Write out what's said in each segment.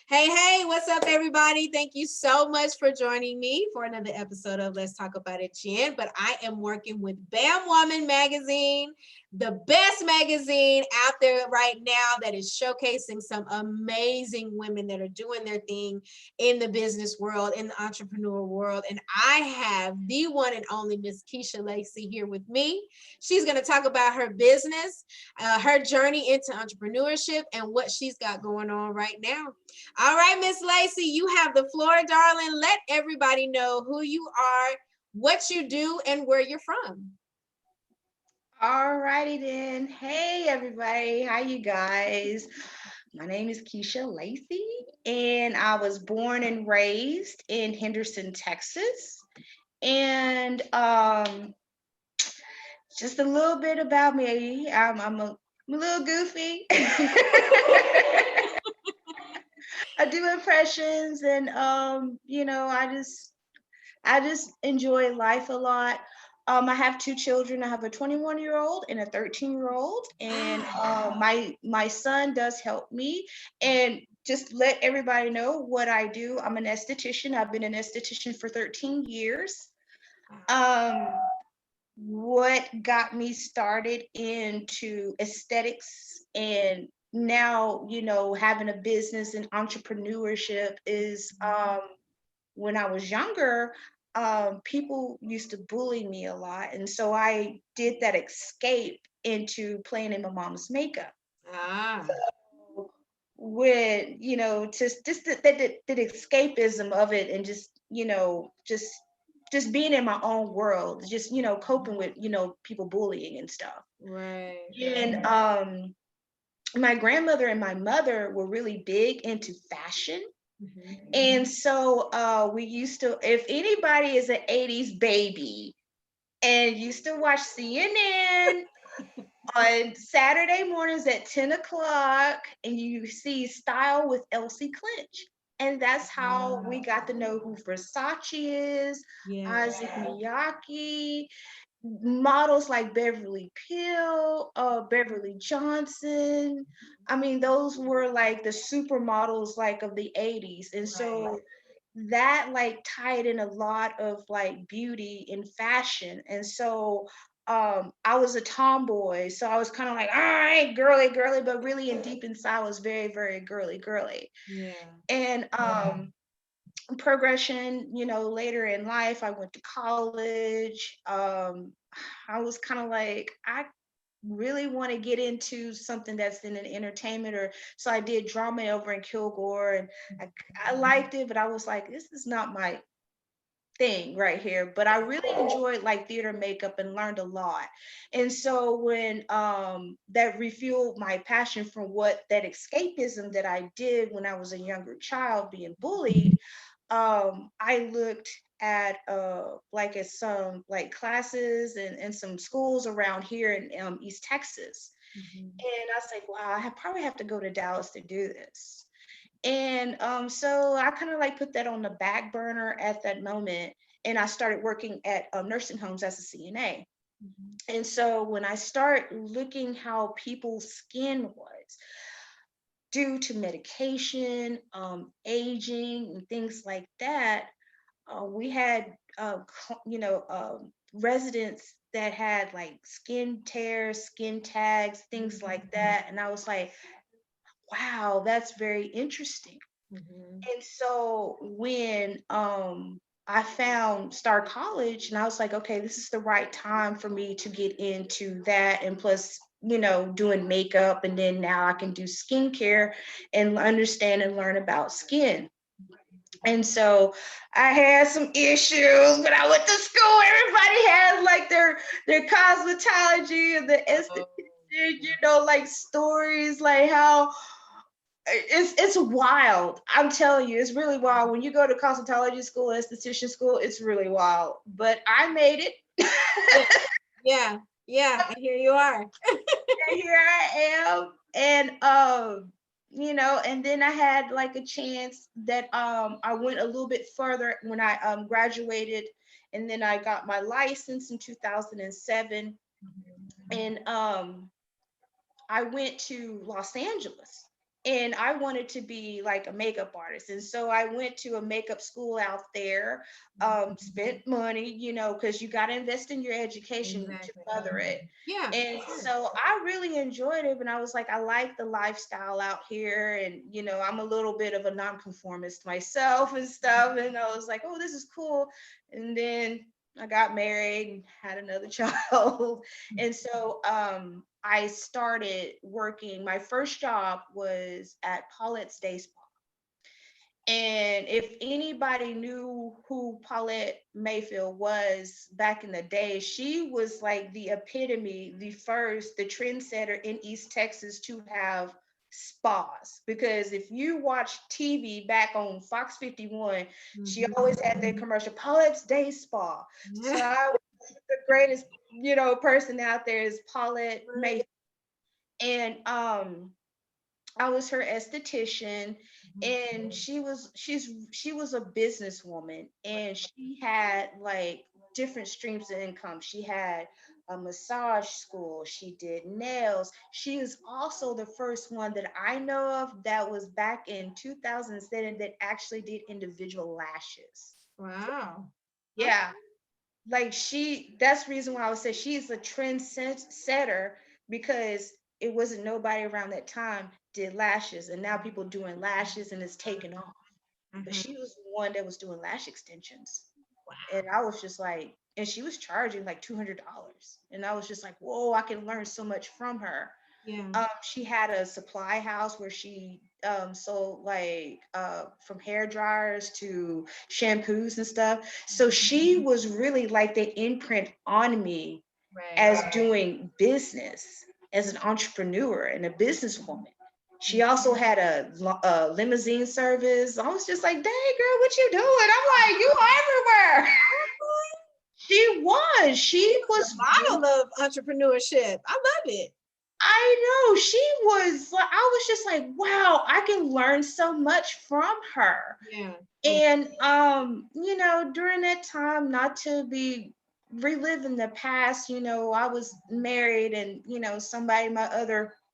Hey, what's up, everybody? Thank you so much for joining me for another episode of Let's Talk About It, Jen. But I am working with Bam Woman Magazine, the best magazine out there right now that is showcasing some amazing women that are doing their thing in the business world, in the entrepreneur world. And I have the one and only Miss Keeshia Lacy here with me. She's going to talk about her business, her journey into entrepreneurship, and what she's got going on right now. All right, Miss Lacy, you have the floor, darling. Let everybody know who you are, what you do, and where you're from. All righty then. Hey everybody, how you guys? My name is Keeshia Lacy, and I was born and raised in Henderson, Texas. And just a little bit about me. I'm a little goofy. I do impressions, and I just enjoy life a lot. I have two children. I have a 21-year-old and a 13-year-old, and my son does help me. And just let everybody know what I do. I'm an esthetician. I've been an esthetician for 13 years. Um, what got me started into aesthetics and now, having a business and entrepreneurship is when I was younger, people used to bully me a lot. And so I did that escape into playing in my mom's makeup. Ah, When, just the escapism of it and just being in my own world, just, coping with, people bullying and stuff. right, And right. my grandmother and my mother were really big into fashion. Mhm. And so we used to, if anybody is an 80s baby and used to watch CNN on Saturday mornings at 10 o'clock, and you see Style with Elsie Clinch. And that's how we got to know who Versace is, Yeah. Isaac Miyake, models like Beverly Pill, Beverly Johnson. I mean, those were like the supermodels like of the 80s. And Right. so that like tied in a lot of like beauty and fashion. And so I was a tomboy. So I was kind of like, all right, girly, girly, but really in deep inside I was very, very girly, girly. Yeah. And progression, later in life, I went to college. I was kind of like, I really want to get into something that's in an entertainment, or so I did drama over in Kilgore, and I liked it, but I was like, this is not my thing right here. But I really enjoyed like theater makeup and learned a lot. And so when that refueled my passion for what that escapism that I did when I was a younger child being bullied, I looked at like at some like classes and some schools around here in East Texas. Mhm. And I was like, wow, probably have to go to Dallas to do this. And so I kind of like put that on the back burner at that moment. And I started working at nursing homes as a CNA. Mhm. And so when I start looking how people's skin was due to medication, aging, and things like that, we had, residents that had like skin tears, skin tags, things like that. And I was like, wow, that's very interesting. Mhm. And so when I found Star College, and I was like, okay, this is the right time for me to get into that. And plus, doing makeup, and then now I can do skincare and understand and learn about skin. And so I had some issues when I went to school. Everybody had like their cosmetology and the esthetician, Oh, like stories, like how it's wild. I'm telling you, it's really wild. When you go to cosmetology school, esthetician school, it's really wild. But I made it. yeah. Yeah. Yeah. And here you are. And here I am. And and then I had like a chance that I went a little bit further when I graduated, and then I got my license in 2007. And I went to Los Angeles. and I wanted to be like a makeup artist. And so I went to a makeup school out there, spent money, because you got to invest in your education to Exactly. further it. Yeah, And for sure. so I really enjoyed it. And I was like, I like the lifestyle out here. And, I'm a little bit of a nonconformist myself and stuff. And I was like, oh, this is cool. And then I got married and had another child. And so I started working. My first job was at Paulette's Day Spa. And if anybody knew who Paulette Mayfield was back in the day, she was like the epitome, the trendsetter in East Texas to have spas. Because if you watch TV back on Fox 51, she always had that commercial, Paulette's Day Spa. So I was the greatest, person out there is Paulette Mayfield. And I was her esthetician, and she was a businesswoman, and she had like different streams of income. She had a massage school, she did nails. She is also the first one that I know of that was back in 2007 that actually did individual lashes. Wow. Yeah, like that's the reason why I would say she's a trend setter, because it wasn't nobody around that time did lashes, and now people doing lashes and it's taken off. But she was the one that was doing lash extensions. And I was just like, and she was charging like $200. And I was just like, whoa, I can learn so much from her. Yeah. She had a supply house where she sold like from hair dryers to shampoos and stuff. So she was really like the imprint on me as doing business, as an entrepreneur and a businesswoman. She also had a limousine service. I was just like, dang girl, what you doing? I'm like, you everywhere. She was Model of entrepreneurship. I love it. I know she was like, I was just like, wow, I can learn so much from her. Yeah. And during that time, not to be reliving the past, I was married, and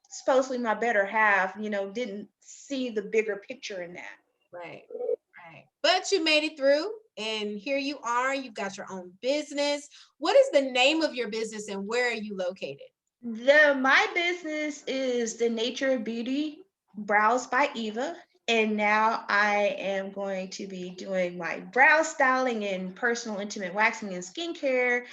supposedly my better half, didn't see the bigger picture in that. Right. Right. But you made it through, and here you are. You've got your own business. What is the name of your business, and where are you located? My business is the Nature of Beauty Brows by Eva. And now I am going to be doing my brow styling and personal intimate waxing and skincare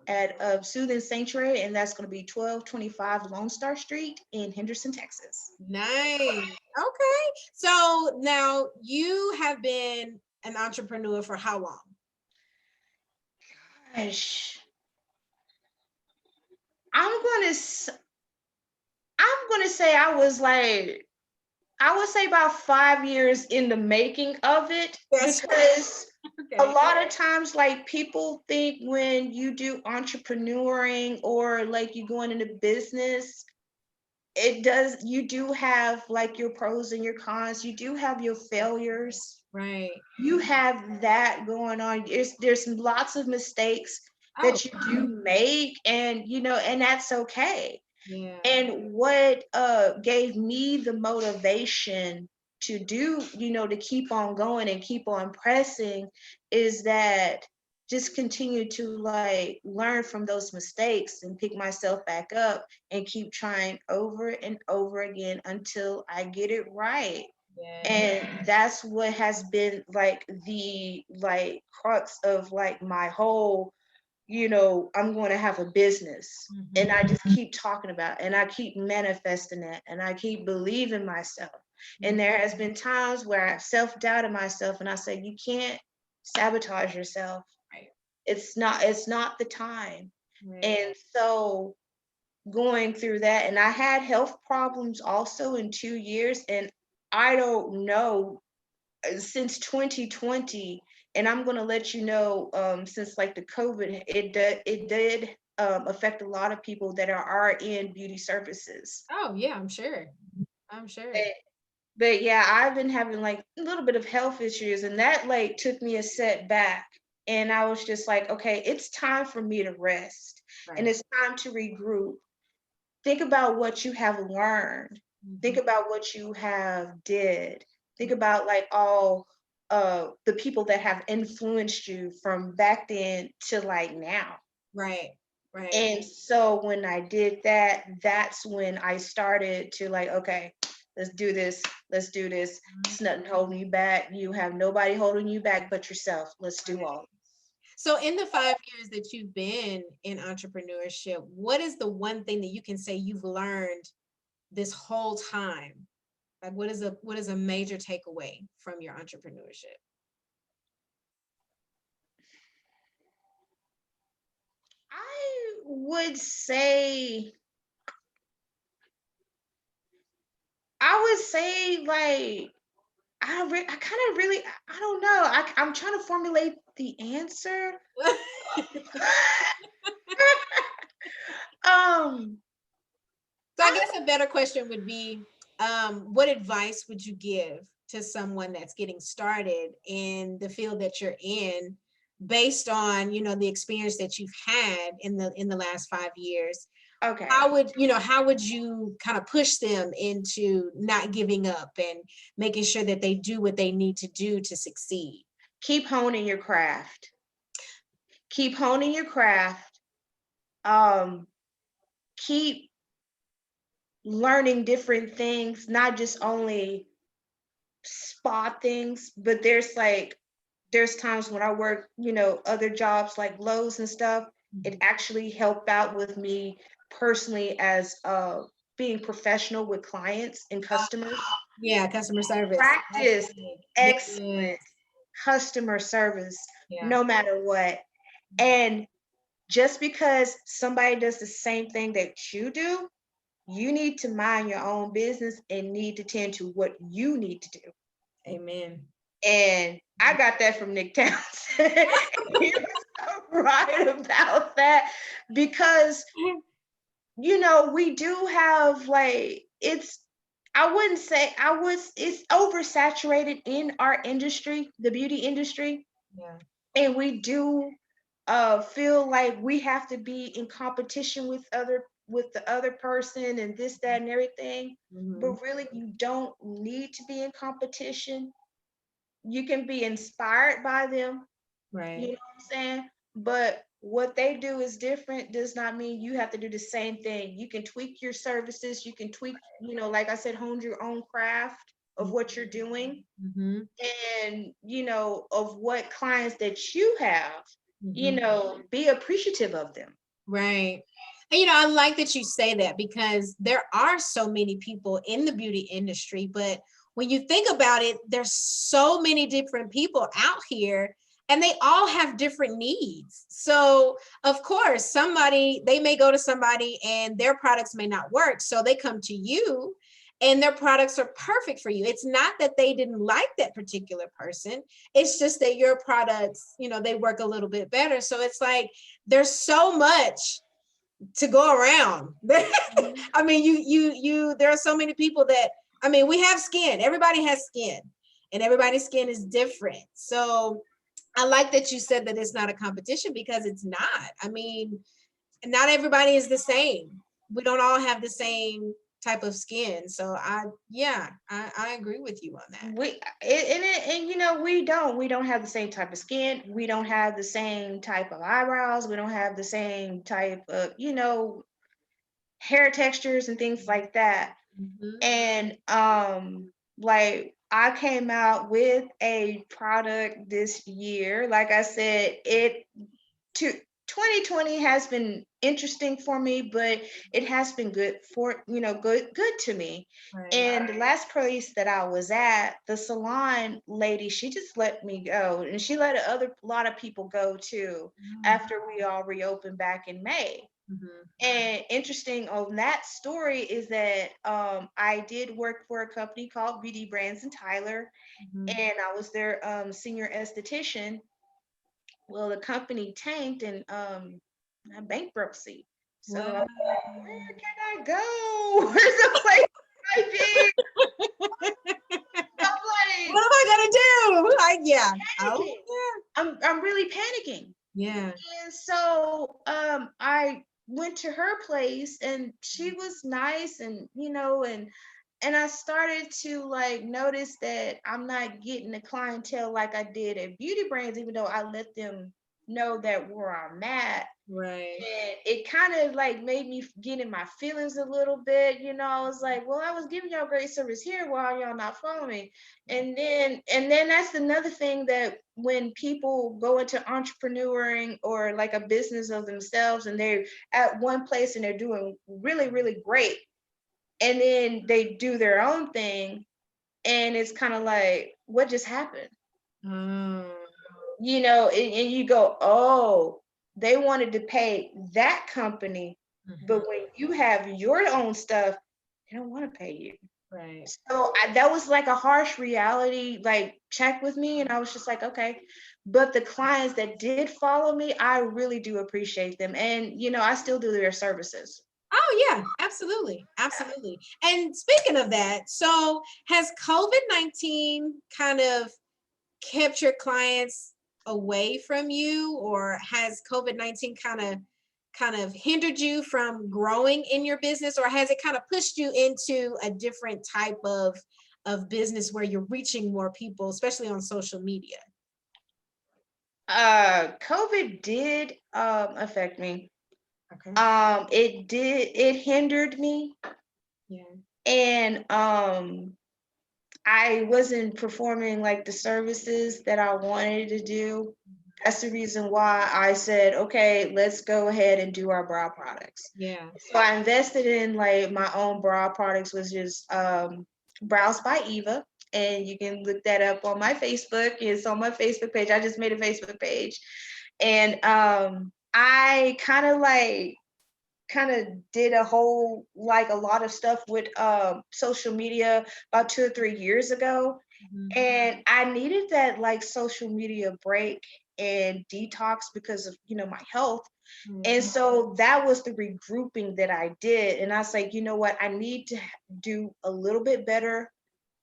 at Soothing Sanctuary. And that's going to be 1225 Lone Star Street in Henderson, Texas. Nice. Okay. So now you have been an entrepreneur for how long? Gosh, I'm going to say I would say about 5 years in the making of it, because a lot of times, like, people think when you do entrepreneuring or like you going into business, you do have like your pros and your cons. You do have your failures. Right. You have that going on. There's lots of mistakes that you do make, and and that's okay. Yeah. And what gave me the motivation to do, to keep on going and keep on pressing, is that just continue to like learn from those mistakes and pick myself back up and keep trying over and over again until I get it right. Yeah. And that's what has been like the like crux of like my whole, I'm going to have a business. And I just keep talking about it, and I keep manifesting it, and I keep believing myself. And there has been times where I've self-doubted myself, and I say, you can't sabotage yourself. Right. It's not the time. Right. And so going through that, and I had health problems also in 2 years, and I don't know, since 2020, and I'm going to let you know, since like the COVID, it did affect a lot of people that are in beauty services. Oh yeah, I'm sure. I'm sure. But yeah, I've been having like a little bit of health issues, and that like took me a set back. And I was just like, okay, it's time for me to rest, and it's time to regroup. Think about what you have learned, Think about what you have did. Think about like all the people that have influenced you from back then to like now. Right. Right. And so when I did that, that's when I started to like, okay, let's do this. Let's do this. It's nothing holding you back. You have nobody holding you back but yourself. Let's do all. So in the 5 years that you've been in entrepreneurship, what is the one thing that you can say you've learned this whole time? Like what is a major takeaway from your entrepreneurship? I would say, like, I kind of really, I don't know. I'm trying to formulate the answer. um, So I guess a better question would be, what advice would you give to someone that's getting started in the field that you're in, based on, the experience that you've had in the last 5 years? okay. How would you kind of push them into not giving up and making sure that they do what they need to do to succeed? Keep honing your craft. Keep honing your craft. Um, keep learning different things, not just only spot things, but there's times when I work, other jobs like Lowe's and stuff. It actually helped out with me personally as being professional with clients and customers. Yeah, customer service. Practice Yes. excellent customer service Yeah. no matter what. And just because somebody does the same thing that you do, you need to mind your own business and need to tend to what you need to do. Amen. And I got that from Nick Townsend. He was so right about that because, we do have like, I wouldn't say it's oversaturated in our industry, the beauty industry. Yeah. And we do feel like we have to be in competition with the other person and this, that, and everything. But really, you don't need to be in competition. You can be inspired by them. Right. You know what I'm saying? But what they do is different, does not mean you have to do the same thing. You can tweak your services, you can tweak, like I said, hone your own craft of what you're doing, and of what clients that you have, be appreciative of them. Right. And I like that you say that, because there are so many people in the beauty industry, but when you think about it, there's so many different people out here and they all have different needs. So of course, they may go to somebody and their products may not work. So they come to you and their products are perfect for you. It's not that they didn't like that particular person. It's just that your products, they work a little bit better. So it's like, there's so much to go around. I mean, there are so many people that, we have skin. Everybody has skin and everybody's skin is different. So I like that you said that it's not a competition, because it's not. Not everybody is the same. We don't all have the same type of skin. So I agree with you on that. We don't have the same type of skin. We don't have the same type of eyebrows. We don't have the same type of hair textures and things like that. And like, I came out with a product this year. Like I said, 2020 has been interesting for me, but it has been good for, good to me. Right. And the last place that I was at, the salon lady, she just let me go, and she let a lot of people go too, after we all reopened back in May. And interesting on that story is that I did work for a company called Beauty Brands in Tyler, and I was their senior esthetician. Well, the company tanked and bankruptcy. So I'm like, where can I go? Where's the place I be? I'm like, what am I gonna do? Yeah. Oh, yeah. I'm really panicking. Yeah. And so I went to her place, and she was nice, and And I started to like notice that I'm not getting the clientele like I did at Beauty Brands, even though I let them know that where I'm at. Right. And it kind of like made me get in my feelings a little bit. I was like, well, I was giving y'all great service here. Why are y'all not following me? And then that's another thing, that when people go into entrepreneuring or like a business of themselves, and they're at one place and they're doing really, really great, and then they do their own thing, and it's kind of like, what just happened? Mm. And you go, oh, they wanted to pay that company, Mhm. but when you have your own stuff, they don't want to pay you. Right. So that was like a harsh reality, like check with me. And I was just like, okay. But the clients that did follow me, I really do appreciate them. And, I still do their services. Oh yeah, absolutely. Absolutely. And speaking of that, so has COVID-19 kind of kept your clients away from you, or has COVID-19 kind of hindered you from growing in your business, or has it kind of pushed you into a different type of business where you're reaching more people, especially on social media? COVID did affect me. Okay. It hindered me, Yeah. and I wasn't performing like the services that I wanted to do. That's the reason why I said, okay, let's go ahead and do our brow products. Yeah. So I invested in like my own brow products, which is Brows by Eva. And you can look that up on my Facebook. It's on my Facebook page. I just made a Facebook page. And I kind of did a lot of stuff with social media about 2 or 3 years ago, Mhm. and I needed that like social media break and detox because of my health. And Mhm. so that was the regrouping that I did, and I was like, you know what, I need to do a little bit better.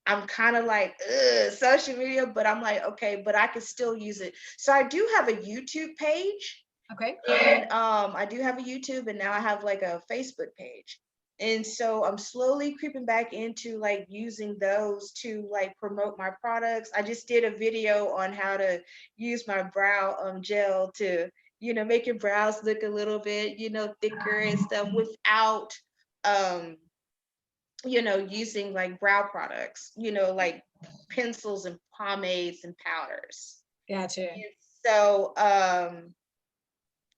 I'm kind of like, ugh, social media, but I'm like, okay, but I can still use it. So I do have a YouTube page, Okay. and I do have a YouTube, and now I have like a Facebook page. And so I'm slowly creeping back into like using those to like promote my products. I just did a video on how to use my brow gel to, make your brows look a little bit, thicker and stuff without um, using like brow products, like pencils and pomades and powders. Gotcha. And so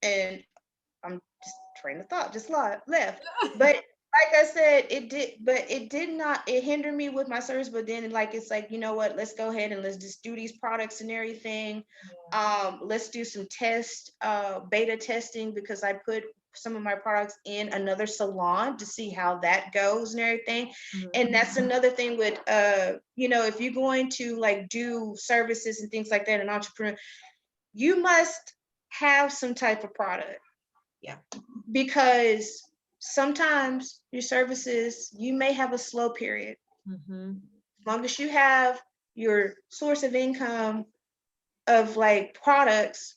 and I'm just train of thought just left. But like I said, it did not, it hindered me with my service. But then like it's like, you know what, let's go ahead and let's just do these products and everything. Let's do some beta testing, because I put some of my products in another salon to see how that goes and everything. Mhm. And that's another thing with if you're going to like do services and things like that, an entrepreneur, you must have some type of product. Yeah. Because sometimes your services, you may have a slow period. Mhm. As long as you have your source of income of like products,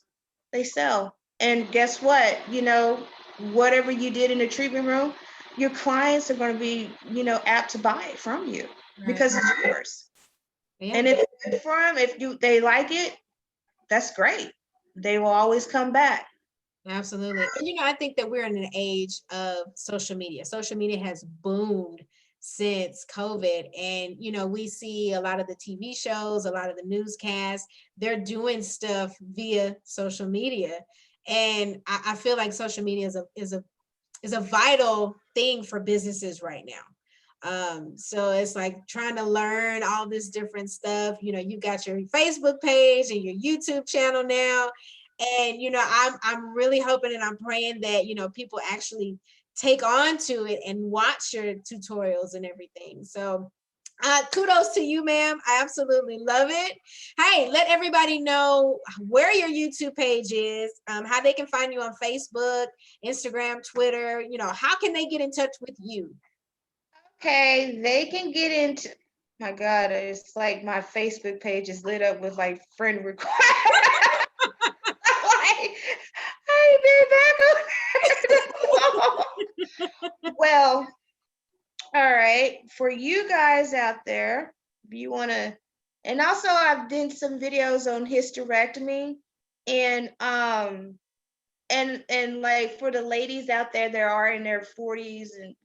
they sell. And guess what? Whatever you did in the treatment room, your clients are going to be, apt to buy it from you Right. because it's yours. Yeah. And if it's good for them, if they like it, that's great. They will always come back. Absolutely. And I think that we're in an age of social media. Social media has boomed since COVID. And, we see a lot of the TV shows, a lot of the newscasts, they're doing stuff via social media. And I feel like social media is a vital thing for businesses right now. So it's like trying to learn all this different stuff. You've got your Facebook page and your YouTube channel now. And I'm really hoping and I'm praying that people actually take on to it and watch your tutorials and everything. So kudos to you, ma'am. I absolutely love it. Hey, let everybody know where your YouTube page is, how they can find you on Facebook, Instagram, Twitter. How can they get in touch with you? Okay, they can get into. My God, it's like my Facebook page is lit up with like friend requests. Like, I ain't been back on. Well, all right. For you guys out there, if you want to, and also I've done some videos on hysterectomy, and and like for the ladies out there that are in their 40s and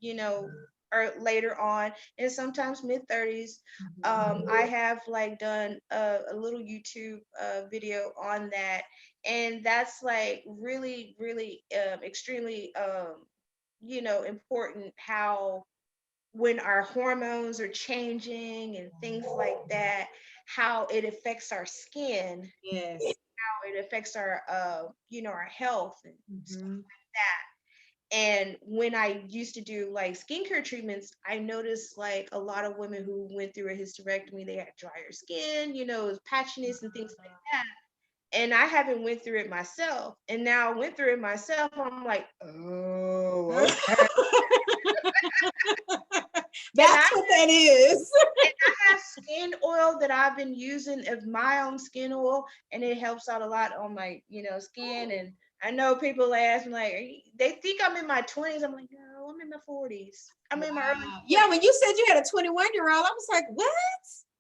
or later on, and sometimes mid 30s, I have like done a little YouTube video on that, and that's like really extremely important, how when our hormones are changing and things like that, how it affects our skin, Yes. how it affects our our health and stuff Mhm. like that. And when I used to do like skincare treatments, I noticed like a lot of women who went through a hysterectomy, they had drier skin, patchiness and things like that. And I haven't went through it myself, and now I went through it myself. I'm like, oh, okay. And That's what that is. I have skin oil that I've been using of my own skin oil, and it helps out a lot on my, skin. And I know people ask me like, they think I'm in my 20s. I'm like, no, I'm in my 40s. I'm in my early Wow. 40s. Yeah, when you said you had a 21-year-old, I was like, what?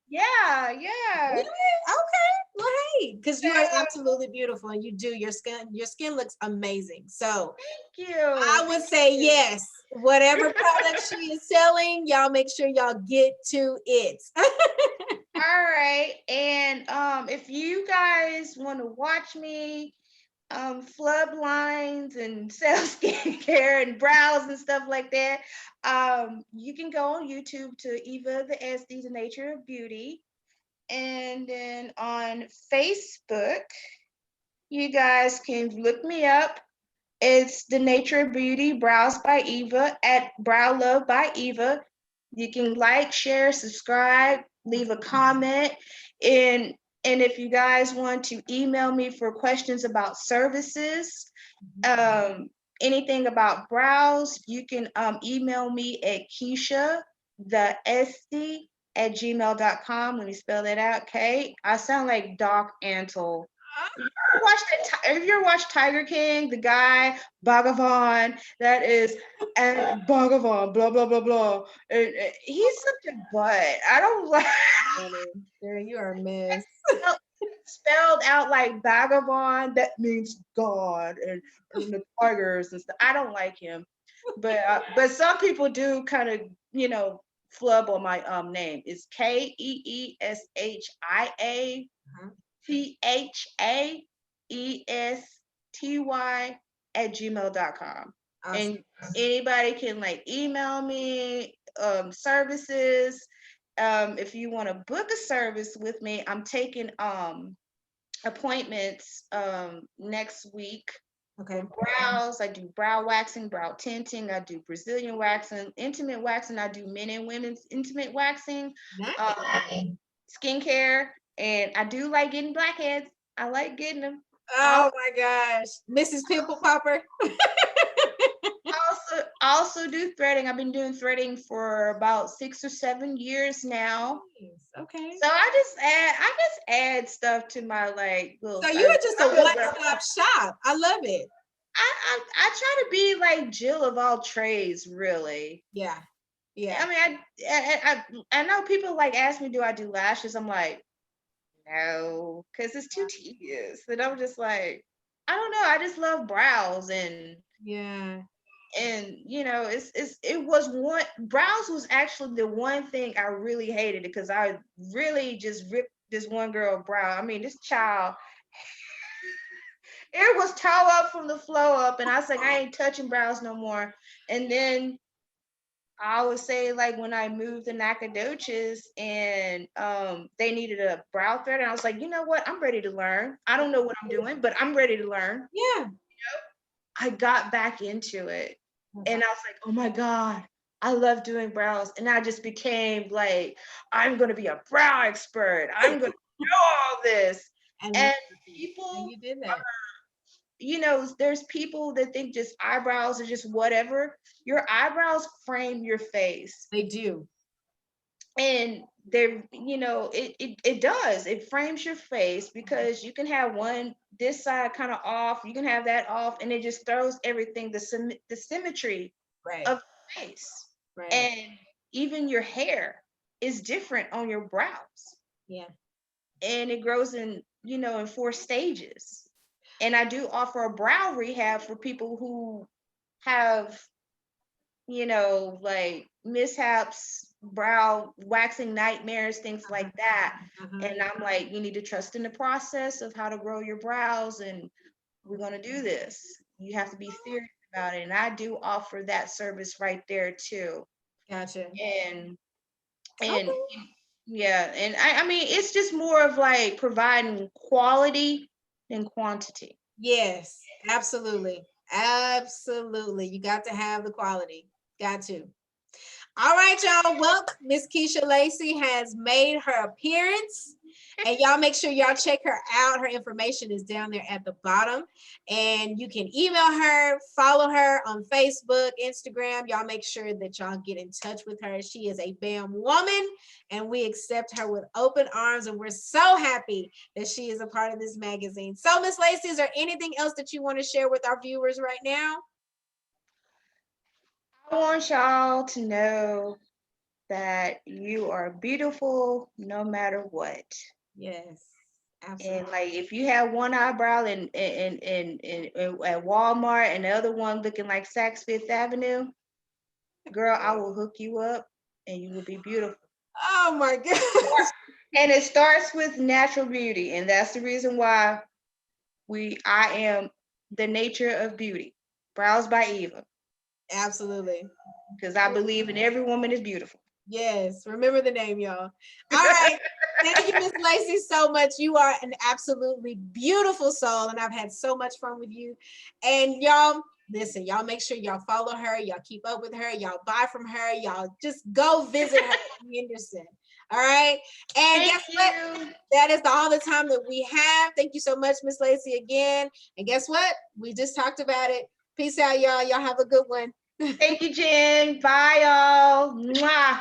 Yeah, Really? yeah. Okay. Well, hey, because you are So, absolutely beautiful and you do your skin looks amazing. So thank you. I would Thank say you. yes. Whatever product she is selling, y'all make sure y'all get to it. All right. And if you guys want to watch me flood lines and sell skincare and brows and stuff like that, you can go on YouTube to Eva the SD, the Nature of Beauty. And then on Facebook, you guys can look me up. It's the Nature of Beauty Brows by Eva, at Brow Love by Eva. You can like, share, subscribe, leave a comment, and if you guys want to email me for questions about services, um, anything about brows, you can email me at Keeshia the SD at gmail.com. Let me spell that out. Okay. I sound like Doc Antle. Have you ever watched Tiger King? The guy Bhagavan, that is, and Bhagavan, blah blah blah blah. He's such a butt. I don't like. Girl, you are a mess. Spelled out like Bhagavan. That means God, and the tigers and stuff. I don't like him, but some people do kind of flub on my name. It's Keeshia THAESTY at gmail.com. Awesome. And anybody can like email me services. If you want to book a service with me, I'm taking appointments next week Okay. for brows. I do brow waxing, brow tinting, I do Brazilian waxing, intimate waxing, I do men and women's intimate waxing, Nice. skincare, and I do like getting blackheads. I like getting them. Oh my gosh. Mrs. Pimple Popper. I also do threading. I've been doing threading for about 6 or 7 years now. Okay. So I just add stuff to my like little So you are service. just a one-stop shop. I love it. I try to be like Jill of all trades, really. Yeah. Yeah. I mean, I know people like ask me, do I do lashes? I'm like, no, because it's too tedious. And I'm just like, I don't know. I just love brows, Yeah. and it was one, brows was actually the one thing I really hated, because I really just ripped this one girl brow. I mean, this child, it was toe up from the flow up, and I was like, I ain't touching brows no more. And then I would say, like, when I moved to Nacogdoches, and they needed a brow thread, and I was like, you know what? I'm ready to learn. I don't know what I'm doing, but I'm ready to learn. Yeah. I got back into it, That's and I was like, oh my God, I love doing brows. And I just became like, I'm going to be a brow expert. I'm going to know all this. And And and people, you did that. there's people that think just eyebrows are just whatever. Your eyebrows frame your face. They do. And it does, it frames your face, because you can have one this side kind of off, you can have that off, and it just throws everything, the symmetry Right. of the face. Right. And even your hair is different on your brows. Yeah. And it grows in, in 4 stages. And I do offer a brow rehab for people who have, like mishaps, brow waxing nightmares, things like that. And I'm like, you need to trust in the process of how to grow your brows, and we're going to do this. You have to be serious about it. And I do offer that service right there too. Gotcha. And Okay. yeah, and I mean, it's just more of like providing quality than quantity. Yes, absolutely. Absolutely. You got to have the quality. Got to. All right, y'all. Well, Miss Keeshia Lacy has made her appearance. And y'all make sure y'all check her out. Her information is down there at the bottom. And you can email her, follow her on Facebook, Instagram. Y'all make sure that y'all get in touch with her. She is a BAM woman, and we accept her with open arms. And we're so happy that she is a part of this magazine. So, Miss Lacy, is there anything else that you want to share with our viewers right now? I want y'all to know that you are beautiful no matter what. Yes, absolutely. And like, if you have one eyebrow at Walmart and the other one looking like Saks Fifth Avenue, girl, I will hook you up and you will be beautiful. Oh my gosh. And it starts with natural beauty, and that's the reason why I am the nature of beauty. Brows by Eva. Absolutely. Because I believe in every woman is beautiful. Yes, remember the name, y'all. All right. Thank you, Miss Lacy, so much. You are an absolutely beautiful soul, and I've had so much fun with you. And y'all, listen, y'all make sure y'all follow her, y'all keep up with her, y'all buy from her, y'all just go visit her in Henderson. All right. And guess what? That is all the time that we have. Thank you so much, Miss Lacy, again. And guess what? We just talked about it. Peace out, y'all. Y'all have a good one. Thank you, Jen. Bye, y'all. Mwah.